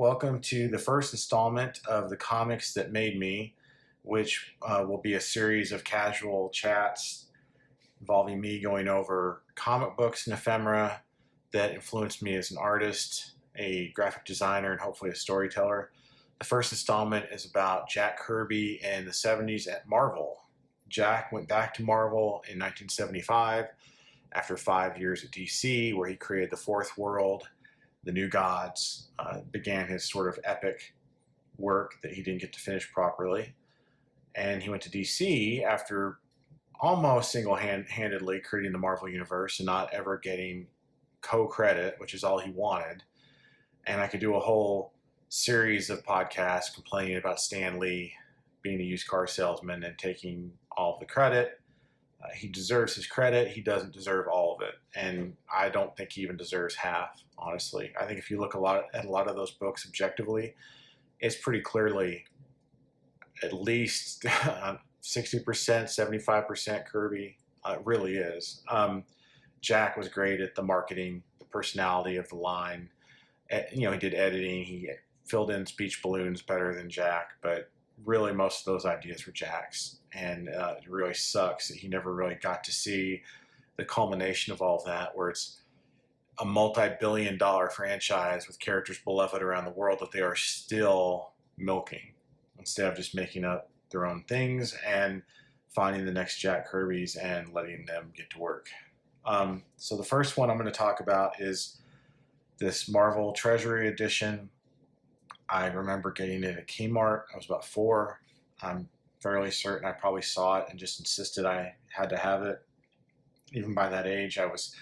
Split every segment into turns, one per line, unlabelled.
Welcome to the first installment of the Comics That Made Me, which will be a series of casual chats involving me going over comic books and ephemera that influenced me as an artist, a graphic designer, and hopefully a storyteller. The first installment is about Jack Kirby and the 70s at Marvel. Jack went back to Marvel in 1975 after 5 years at DC, where he created the Fourth World, the New Gods, began his sort of epic work that he didn't get to finish properly. And he went to DC after almost single-handedly creating the Marvel Universe and not ever getting co-credit, which is all he wanted. And I could do a whole series of podcasts complaining about Stan Lee being a used car salesman and taking all of the credit. He deserves his credit. He doesn't deserve all of it. And I don't think he even deserves half, honestly. I think if you look at a lot of those books objectively, it's pretty clearly at least 60%, 75% Kirby. It really is. Jack was great at the marketing, the personality of the line. He did editing. He filled in speech balloons better than Jack, but really most of those ideas were Jack's. And it really sucks that he never really got to see the culmination of all of that, where it's a multi-billion-dollar franchise with characters beloved around the world that they are still milking instead of just making up their own things and finding the next Jack Kirby's and letting them get to work. So the first one I'm going to talk about is this Marvel Treasury Edition. I remember getting it at Kmart. I was about 4. I'm fairly certain I probably saw it and just insisted I had to have it. Even by that age, I was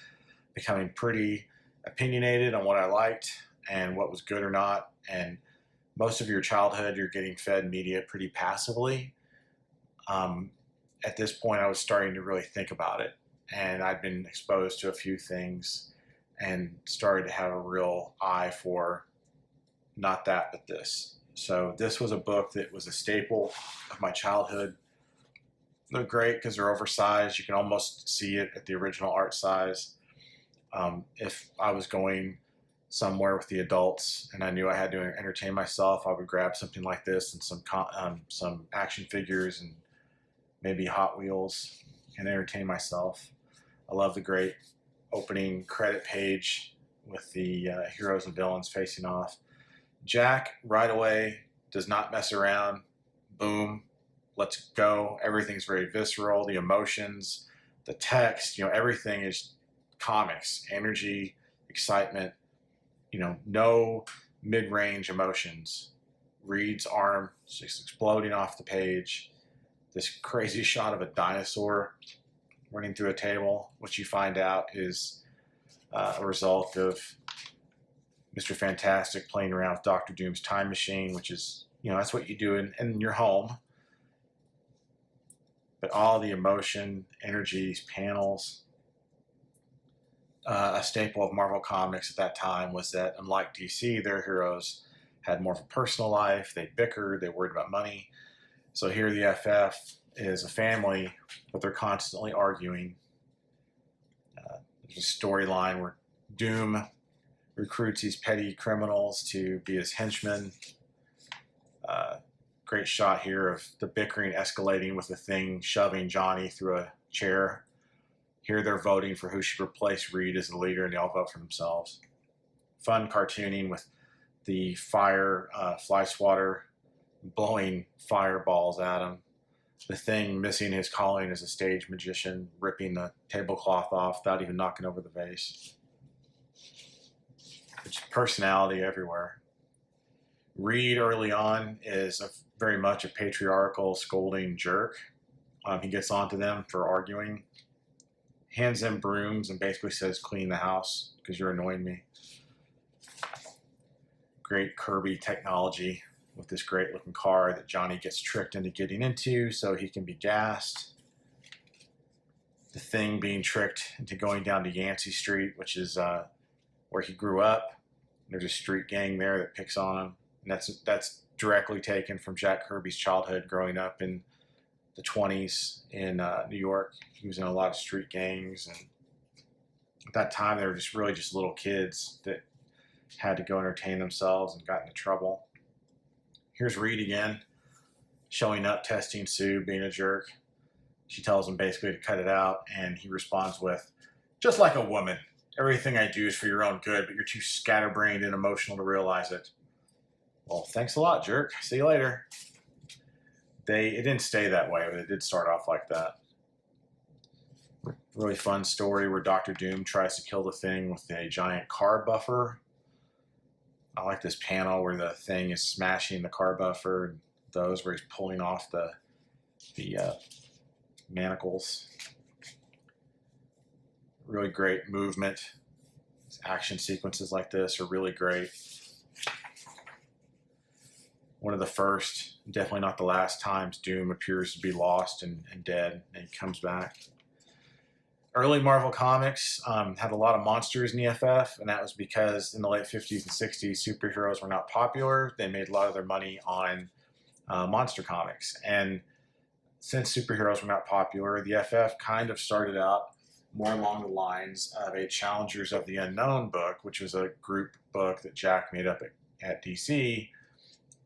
becoming pretty opinionated on what I liked and what was good or not. And most of your childhood, you're getting fed media pretty passively. At this point, I was starting to really think about it. And I'd been exposed to a few things and started to have a real eye for not that, but this. So this was a book that was a staple of my childhood. They're great because they're oversized. You can almost see it at the original art size. If I was going somewhere with the adults and I knew I had to entertain myself, I would grab something like this and some action figures and maybe Hot Wheels and entertain myself. I love the great opening credit page with the heroes and villains facing off. Jack, right away, does not mess around. Boom, let's go. Everything's very visceral. The emotions, the text, everything is comics, energy, excitement, no mid-range emotions. Reed's arm just exploding off the page. This crazy shot of a dinosaur running through a table, which you find out is a result of Mr. Fantastic playing around with Dr. Doom's time machine, which is, that's what you do in your home. But all the emotion, energies, panels. A staple of Marvel Comics at that time was that, unlike DC, their heroes had more of a personal life. They bickered, they worried about money. So here the FF is a family, but they're constantly arguing. There's a storyline where Doom recruits these petty criminals to be his henchmen. Great shot here of the bickering escalating with the Thing shoving Johnny through a chair. Here they're voting for who should replace Reed as the leader, and they all vote for themselves. Fun cartooning with the fire fly swatter blowing fireballs at him. The Thing missing his calling as a stage magician, ripping the tablecloth off without even knocking over the vase. It's personality everywhere. Reed early on is very much a patriarchal, scolding jerk. He gets onto them for arguing, hands them brooms, and basically says, "Clean the house because you're annoying me." Great Kirby technology with this great looking car that Johnny gets tricked into getting into so he can be gassed. The Thing being tricked into going down to Yancey Street, which is where he grew up. There's a street gang there that picks on him. And that's directly taken from Jack Kirby's childhood growing up in the 20s in New York. He was in a lot of street gangs. And at that time, they were just really just little kids that had to go entertain themselves and got into trouble. Here's Reed again, showing up, testing Sue, being a jerk. She tells him basically to cut it out, and he responds with, "Just like a woman, everything I do is for your own good, but you're too scatterbrained and emotional to realize it." Well, thanks a lot, jerk. See you later. It didn't stay that way, but it did start off like that. Really fun story where Doctor Doom tries to kill the Thing with a giant car buffer. I like this panel where the Thing is smashing the car buffer, and those where he's pulling off the manacles. Really great movement. Action sequences like this are really great. One of the first, definitely not the last times Doom appears to be lost and dead, and he comes back. Early Marvel Comics had a lot of monsters in the FF, and that was because in the late 50s and 60s, superheroes were not popular. They made a lot of their money on monster comics. And since superheroes were not popular, the FF kind of started out more along the lines of a Challengers of the Unknown book, which was a group book that Jack made up at DC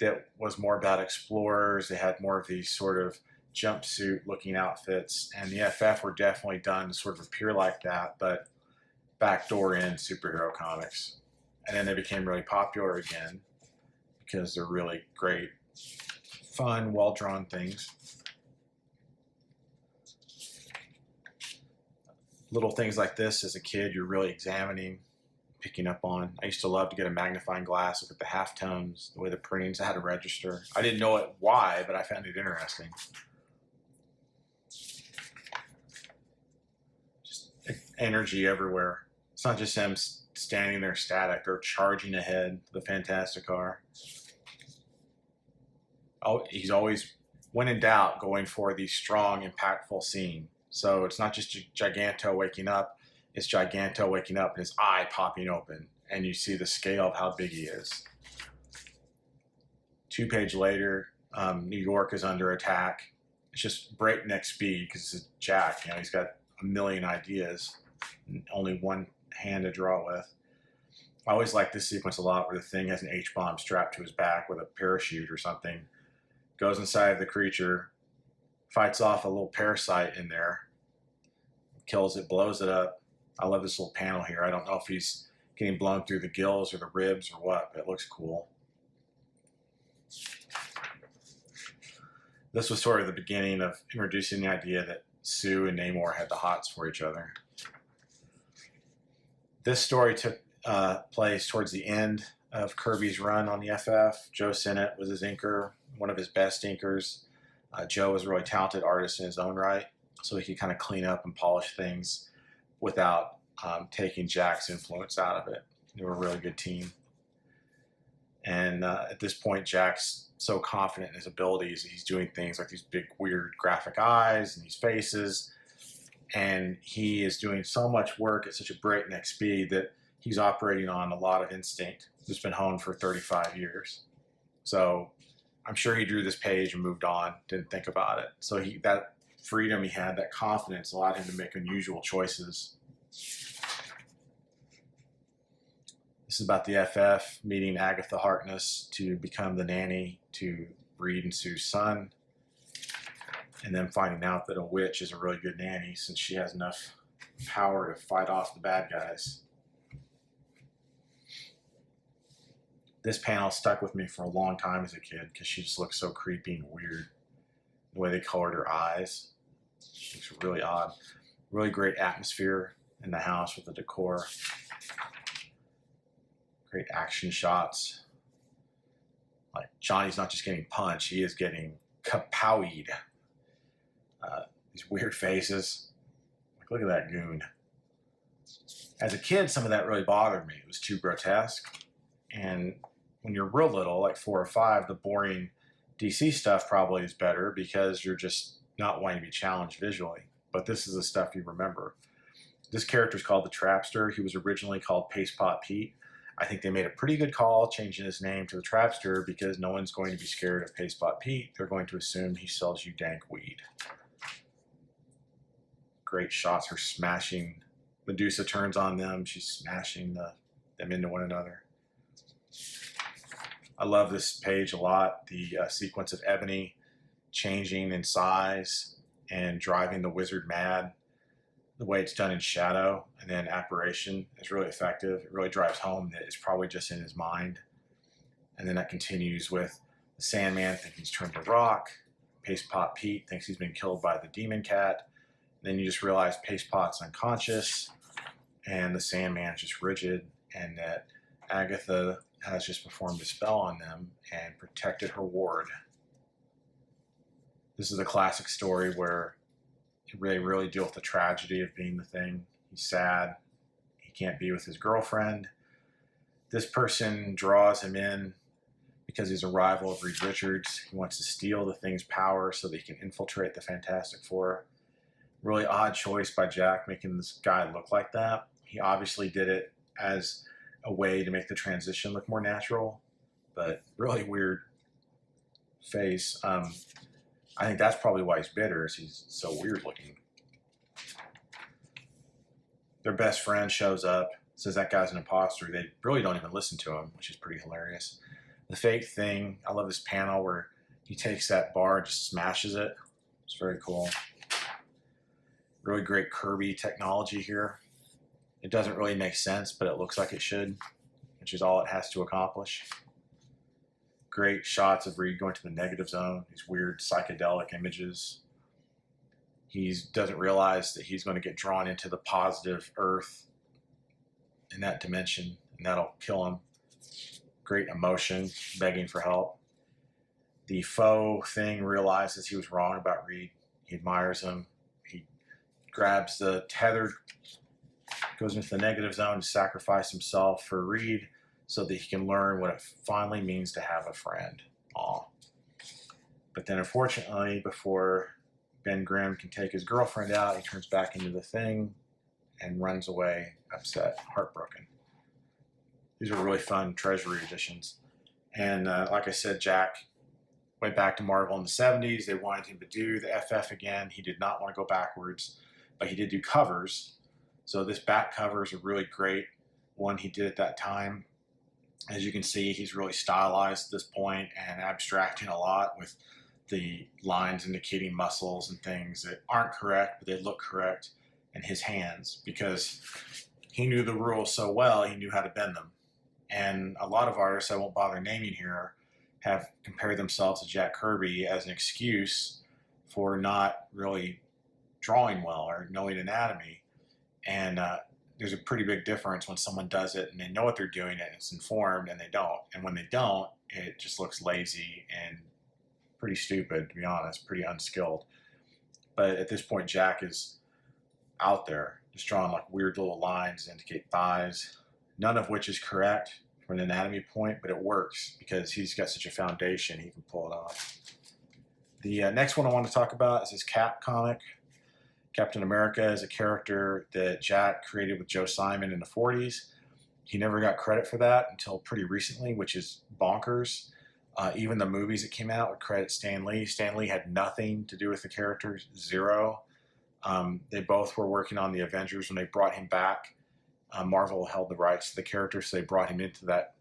that was more about explorers. They had more of these sort of jumpsuit looking outfits, and the FF were definitely done to sort of appear like that, but backdoor in superhero comics. And then they became really popular again because they're really great, fun, well-drawn things. Little things like this as a kid you're really examining, picking up on. I used to love to get a magnifying glass, look at the halftones, the way the printings, I had a register. I didn't know why, but I found it interesting. Just energy everywhere. It's not just him standing there static. They're charging ahead, the Fantastic Car. Oh, he's always, when in doubt, going for the strong, impactful scene. So it's not just Giganto waking up, it's Giganto waking up and his eye popping open, and you see the scale of how big he is. 2 pages later, New York is under attack. It's just breakneck speed because it's Jack. You know, he's got a million ideas, and only one hand to draw with. I always like this sequence a lot where the Thing has an H-bomb strapped to his back with a parachute or something, goes inside of the creature, fights off a little parasite in there, kills it, blows it up. I love this little panel here. I don't know if he's getting blown through the gills or the ribs or what, but it looks cool. This was sort of the beginning of introducing the idea that Sue and Namor had the hots for each other. This story took place towards the end of Kirby's run on the FF. Joe Sinnott was his inker, one of his best inkers. Joe was a really talented artist in his own right, so he could kind of clean up and polish things without taking Jack's influence out of it. They were a really good team. And at this point, Jack's so confident in his abilities. He's doing things like these big, weird graphic eyes and these faces. And he is doing so much work at such a breakneck speed that he's operating on a lot of instinct that's been honed for 35 years. So I'm sure he drew this page and moved on, didn't think about it. So that freedom he had, that confidence, allowed him to make unusual choices. This is about the FF meeting Agatha Harkness to become the nanny to Reed and Sue's son, and then finding out that a witch is a really good nanny since she has enough power to fight off the bad guys. This panel stuck with me for a long time as a kid because she just looks so creepy and weird. The way they colored her eyes, she looks really odd. Really great atmosphere in the house with the decor. Great action shots. Like Johnny's not just getting punched, he is getting kapowied. These weird faces. Like, look at that goon. As a kid, some of that really bothered me. It was too grotesque. And when you're real little, like 4 or 5, the boring DC stuff probably is better because you're just not wanting to be challenged visually. But this is the stuff you remember. This character is called the Trapster. He was originally called Paste Pot Pete. I think they made a pretty good call changing his name to the Trapster because no one's going to be scared of Paste Pot Pete. They're going to assume he sells you dank weed. Great shots, her smashing. Medusa turns on them. She's smashing them into one another. I love this page a lot. The sequence of Ebony changing in size and driving the wizard mad. The way it's done in shadow and then apparition is really effective. It really drives home that it's probably just in his mind. And then that continues with the Sandman thinking he's turned to rock. Paste Pot Pete thinks he's been killed by the demon cat. And then you just realize Paste Pot's unconscious and the Sandman's just rigid, and that Agatha has just performed a spell on them and protected her ward. This is a classic story where they really deal with the tragedy of being the Thing. He's sad. He can't be with his girlfriend. This person draws him in because he's a rival of Reed Richards. He wants to steal the Thing's power so that he can infiltrate the Fantastic Four. Really odd choice by Jack, making this guy look like that. He obviously did it as a way to make the transition look more natural, but really weird face. I think that's probably why he's bitter, is he's so weird looking. Their best friend shows up, says that guy's an imposter. They really don't even listen to him, which is pretty hilarious. The fake Thing, I love this panel where he takes that bar and just smashes it. It's very cool. Really great Kirby technology here. It doesn't really make sense, but it looks like it should, which is all it has to accomplish. Great shots of Reed going to the negative zone, these weird psychedelic images. He doesn't realize that he's going to get drawn into the positive Earth in that dimension, and that'll kill him. Great emotion, begging for help. The faux Thing realizes he was wrong about Reed. He admires him. He grabs the tether, goes into the negative zone to sacrifice himself for Reed so that he can learn what it finally means to have a friend. Aw. But then unfortunately, before Ben Grimm can take his girlfriend out, he turns back into the Thing and runs away, upset, heartbroken. These are really fun Treasury editions. And like I said, Jack went back to Marvel in the 70s. They wanted him to do the FF again. He did not want to go backwards, but he did do covers. So this back cover is a really great one he did at that time. As you can see, he's really stylized at this point and abstracting a lot with the lines indicating muscles and things that aren't correct, but they look correct, and his hands, because he knew the rules so well, he knew how to bend them. And a lot of artists I won't bother naming here have compared themselves to Jack Kirby as an excuse for not really drawing well or knowing anatomy. And there's a pretty big difference when someone does it and they know what they're doing and it's informed, and they don't. And when they don't, it just looks lazy and pretty stupid, to be honest, pretty unskilled. But at this point, Jack is out there, just drawing like weird little lines to indicate thighs, none of which is correct from an anatomy point, but it works because he's got such a foundation, he can pull it off. The next one I want to talk about is his Cap comic. Captain America is a character that Jack created with Joe Simon in the 40s. He never got credit for that until pretty recently, which is bonkers. Even the movies that came out would credit Stan Lee. Stan Lee had nothing to do with the character, zero. They both were working on the Avengers when they brought him back. Marvel held the rights to the character, so they brought him into that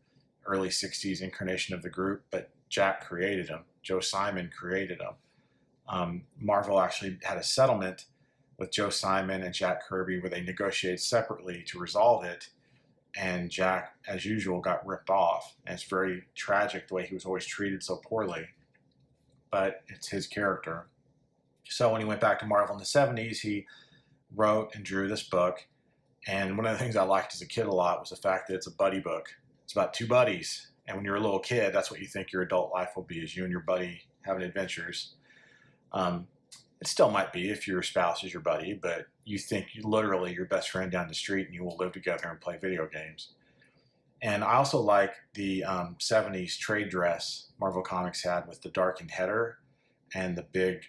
early 60s incarnation of the group, but Jack created him. Joe Simon created him. Marvel actually had a settlement with Joe Simon and Jack Kirby where they negotiated separately to resolve it, and Jack, as usual, got ripped off. And it's very tragic the way he was always treated so poorly, but it's his character. So when he went back to Marvel in the 70s, he wrote and drew this book. And one of the things I liked as a kid a lot was the fact that it's a buddy book. It's about two buddies. And when you're a little kid, that's what you think your adult life will be, is you and your buddy having adventures. It still might be if your spouse is your buddy, but you think you literally your best friend down the street and you will live together and play video games. And I also like the 70s trade dress Marvel Comics had with the darkened header and the big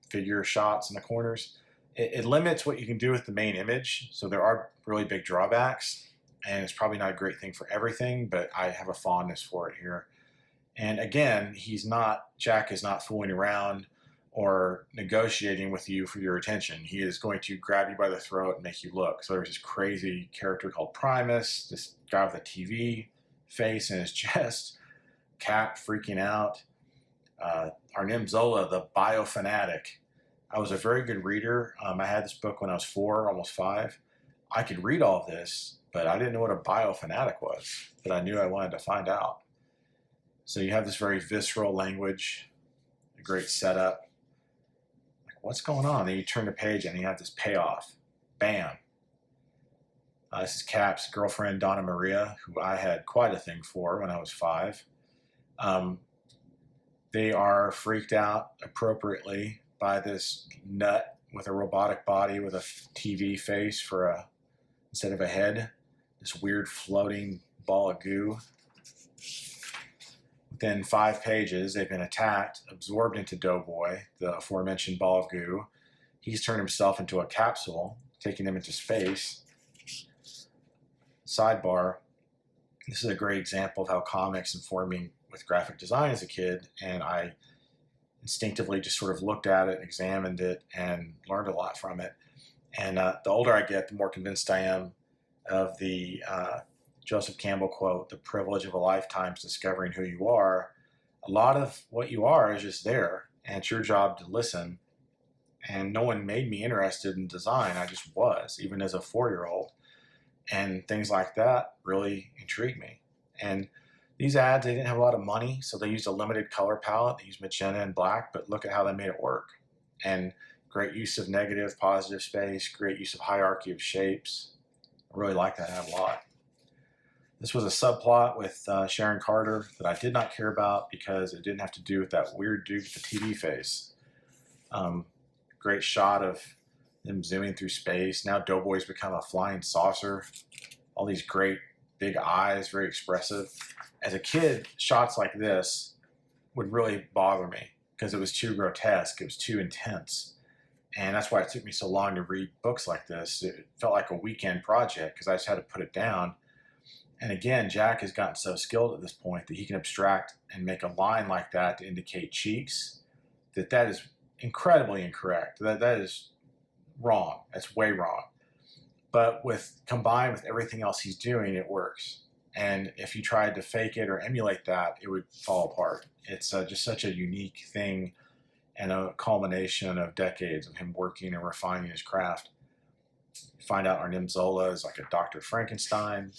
figure shots in the corners. It limits what you can do with the main image, so there are really big drawbacks, and it's probably not a great thing for everything, but I have a fondness for it here. And again, Jack is not fooling around or negotiating with you for your attention. He is going to grab you by the throat and make you look. So there's this crazy character called Primus, this guy with a TV face in his chest, Cap freaking out. Arnim Zola, the biofanatic. I was a very good reader. I had this book when I was 4, almost 5. I could read all of this, but I didn't know what a biofanatic was, but I knew I wanted to find out. So you have this very visceral language, a great setup. Like, what's going on? Then you turn the page and you have this payoff. Bam. This is Cap's girlfriend, Donna Maria, who I had quite a thing for when I was 5. They are freaked out appropriately by this nut with a robotic body with a TV face for instead of a head. This weird floating ball of goo. Within 5 pages, they've been attacked, absorbed into Doughboy, the aforementioned ball of goo. He's turned himself into a capsule, taking them into space. Sidebar, this is a great example of how comics informed me with graphic design as a kid, and I instinctively just sort of looked at it, examined it, and learned a lot from it. And the older I get, the more convinced I am of the Joseph Campbell quote, "The privilege of a lifetime is discovering who you are." A lot of what you are is just there, and it's your job to listen. And no one made me interested in design. I just was, even as a 4-year-old. And things like that really intrigued me. And these ads, they didn't have a lot of money, so they used a limited color palette. They used magenta and black, but look at how they made it work. And great use of negative, positive space, great use of hierarchy of shapes. I really like that ad a lot. This was a subplot with Sharon Carter that I did not care about because it didn't have to do with that weird dude with the TV face. Great shot of them zooming through space. Now Doughboy's become a flying saucer. All these great big eyes, very expressive. As a kid, shots like this would really bother me because it was too grotesque. It was too intense. And that's why it took me so long to read books like this. It felt like a weekend project because I just had to put it down. And again, Jack has gotten so skilled at this point that he can abstract and make a line like that to indicate cheeks. That is incredibly incorrect. That is wrong. That's way wrong. But combined with everything else he's doing, it works. And if you tried to fake it or emulate that, it would fall apart. It's just such a unique thing and a culmination of decades of him working and refining his craft. You find out Arnim Zola is like a Dr. Frankenstein.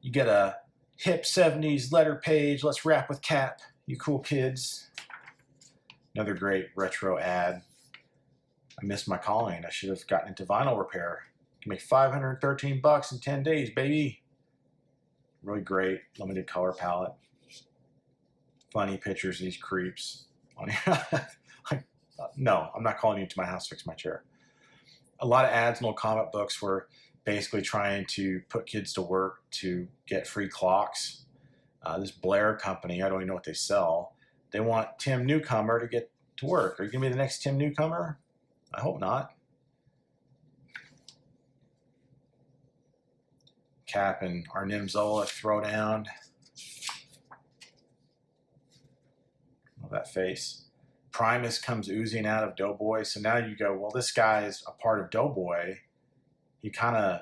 You get a hip 70s letter page. Let's rap with Cap, you cool kids. Another great retro ad. I missed my calling. I should have gotten into vinyl repair. You can make $513 in 10 days, baby. Really great limited color palette. Funny pictures of these creeps. No, I'm not calling you to my house to fix my chair. A lot of ads in old comic books were basically trying to put kids to work to get free clocks. This Blair company, I don't even know what they sell. They want Tim Newcomer to get to work. Are you going to be the next Tim Newcomer? I hope not. Cap and Arnim Zola throw down. Love that face. Primus comes oozing out of Doughboy. So now you go, well, this guy is a part of Doughboy. He kind of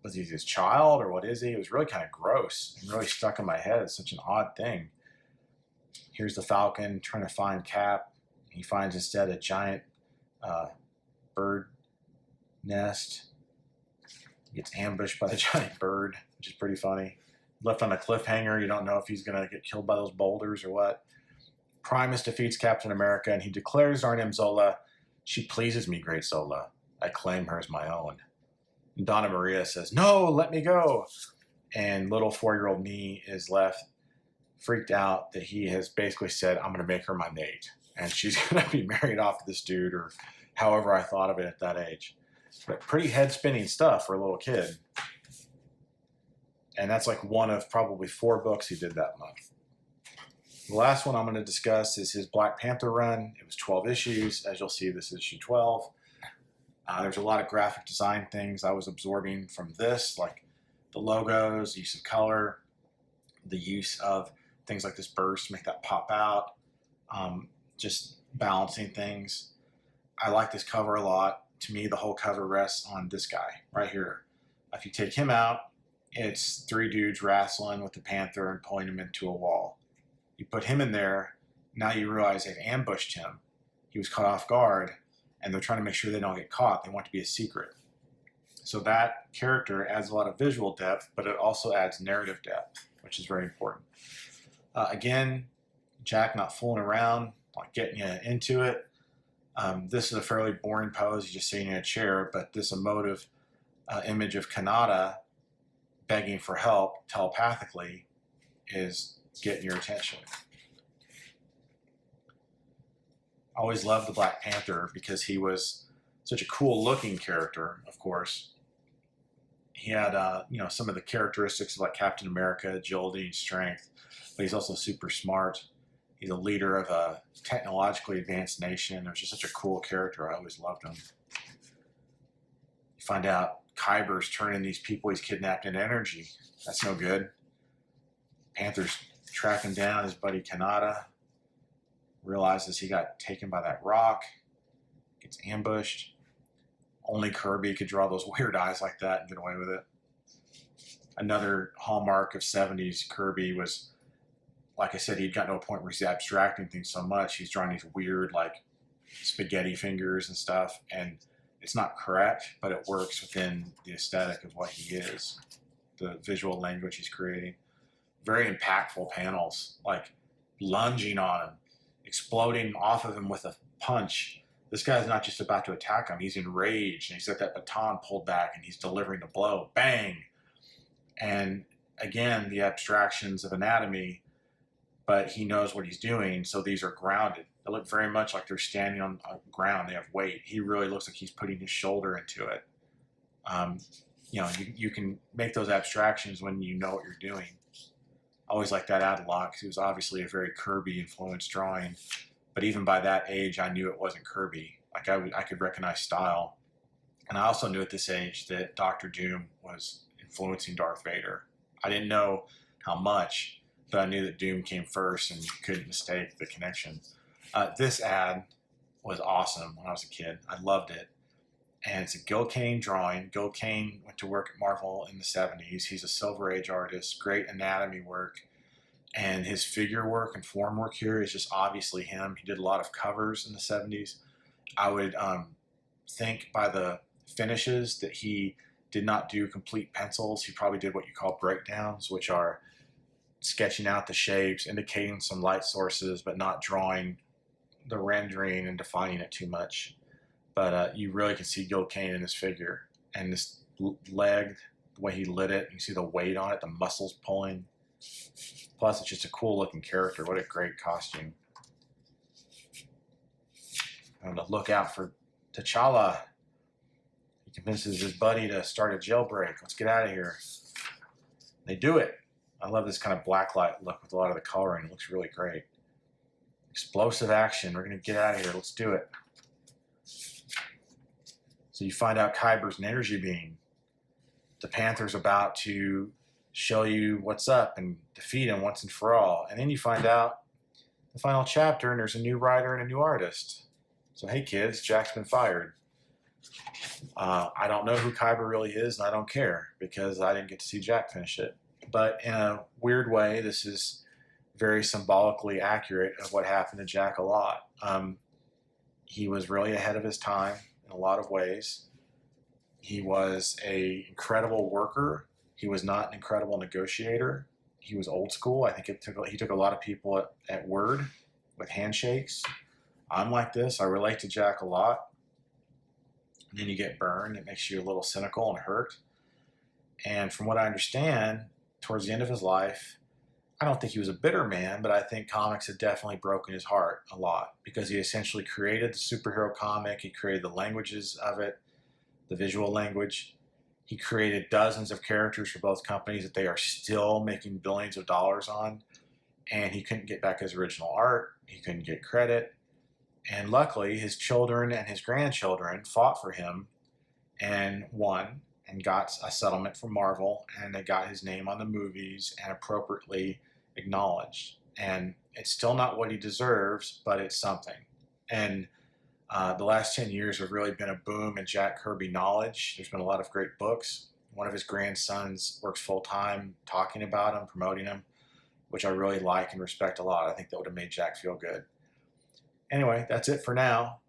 was he his child or what is he? It was really kind of gross and really stuck in my head. It's such an odd thing. Here's the Falcon trying to find Cap. He finds instead a giant bird nest. He gets ambushed by the giant bird, which is pretty funny. Left on a cliffhanger. You don't know if he's going to get killed by those boulders or what. Primus defeats Captain America, and he declares Arnim Zola, "She pleases me, great Zola. I claim her as my own." And Donna Maria says, "No, let me go." And little 4-year-old me is left freaked out that he has basically said, "I'm going to make her my mate." And she's going to be married off to this dude, or however I thought of it at that age. But pretty head-spinning stuff for a little kid. And that's like one of probably 4 books he did that month. The last one I'm going to discuss is his Black Panther run. It was 12 issues. As you'll see, this is issue 12. There's a lot of graphic design things I was absorbing from this, like the logos, use of color, the use of things like this burst to make that pop out, just balancing things. I like this cover a lot. To me, the whole cover rests on this guy right here. If you take him out, it's 3 dudes wrestling with the Panther and pulling him into a wall. You put him in there, now you realize they've ambushed him. He was caught off guard, and they're trying to make sure they don't get caught. They want it to be a secret. So that character adds a lot of visual depth, but it also adds narrative depth, which is very important. Again, Jack not fooling around, like getting you into it. This is a fairly boring pose. He's just sitting in a chair, but this emotive image of Kanata begging for help telepathically is getting your attention. I always loved the Black Panther because he was such a cool looking character, of course. He had, some of the characteristics of like Captain America, agility and strength, but he's also super smart. He's a leader of a technologically advanced nation. It was just such a cool character. I always loved him. You find out Kyber's turning these people he's kidnapped into energy. That's no good. Panther's tracking down his buddy Kanata. Realizes he got taken by that rock. Gets ambushed. Only Kirby could draw those weird eyes like that and get away with it. Another hallmark of 70s Kirby was, like I said, he'd gotten to a point where he's abstracting things so much, he's drawing these weird, like, spaghetti fingers and stuff, and it's not correct, but it works within the aesthetic of what he is, the visual language he's creating. Very impactful panels, like lunging on him, exploding off of him with a punch. This guy's not just about to attack him, he's enraged, and he's got that baton pulled back, and he's delivering the blow. Bang! And again, the abstractions of anatomy, but he knows what he's doing, so these are grounded. They look very much like they're standing on ground. They have weight. He really looks like he's putting his shoulder into it. You can make those abstractions when you know what you're doing. I always like that ad a lot because it was obviously a very Kirby-influenced drawing. But even by that age, I knew it wasn't Kirby. Like I could recognize style. And I also knew at this age that Dr. Doom was influencing Darth Vader. I didn't know how much, but I knew that Doom came first and you couldn't mistake the connection. This ad was awesome when I was a kid. I loved it. And it's a Gil Kane drawing. Gil Kane went to work at Marvel in the 70s. He's a Silver Age artist, great anatomy work. And his figure work and form work here is just obviously him. He did a lot of covers in the 70s. I would think by the finishes that he did not do complete pencils. He probably did what you call breakdowns, which are sketching out the shapes, indicating some light sources, but not drawing the rendering and defining it too much. But you really can see Gil Kane in this figure. And this leg, the way he lit it, you see the weight on it, the muscles pulling. Plus, it's just a cool looking character. What a great costume. I'm going to look out for T'Challa. He convinces his buddy to start a jailbreak. Let's get out of here. They do it. I love this kind of blacklight look with a lot of the coloring. It looks really great. Explosive action. We're going to get out of here. Let's do it. So you find out Kyber's an energy being. The Panther's about to show you what's up and defeat him once and for all. And then you find out the final chapter and there's a new writer and a new artist. So hey kids, Jack's been fired. I don't know who Kyber really is and I don't care because I didn't get to see Jack finish it. But in a weird way, this is very symbolically accurate of what happened to Jack a lot. He was really ahead of his time in a lot of ways. He was an incredible worker. He was not an incredible negotiator. He was old school. I think he took a lot of people at word with handshakes. I'm like this. I relate to Jack a lot. And then you get burned. It makes you a little cynical and hurt. And from what I understand, towards the end of his life, I don't think he was a bitter man, but I think comics had definitely broken his heart a lot because he essentially created the superhero comic. He created the languages of it, the visual language. He created dozens of characters for both companies that they are still making billions of dollars on. And he couldn't get back his original art. He couldn't get credit. And luckily, his children and his grandchildren fought for him and won and got a settlement from Marvel. And they got his name on the movies and appropriately acknowledged. And it's still not what he deserves, but it's something. And the last 10 years have really been a boom in Jack Kirby knowledge. There's been a lot of great books. One of his grandsons works full-time talking about him, promoting him. which I really like and respect a lot. I think that would have made Jack feel good. Anyway, that's it for now.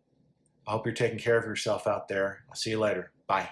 I hope you're taking care of yourself out there. I'll see you later. Bye.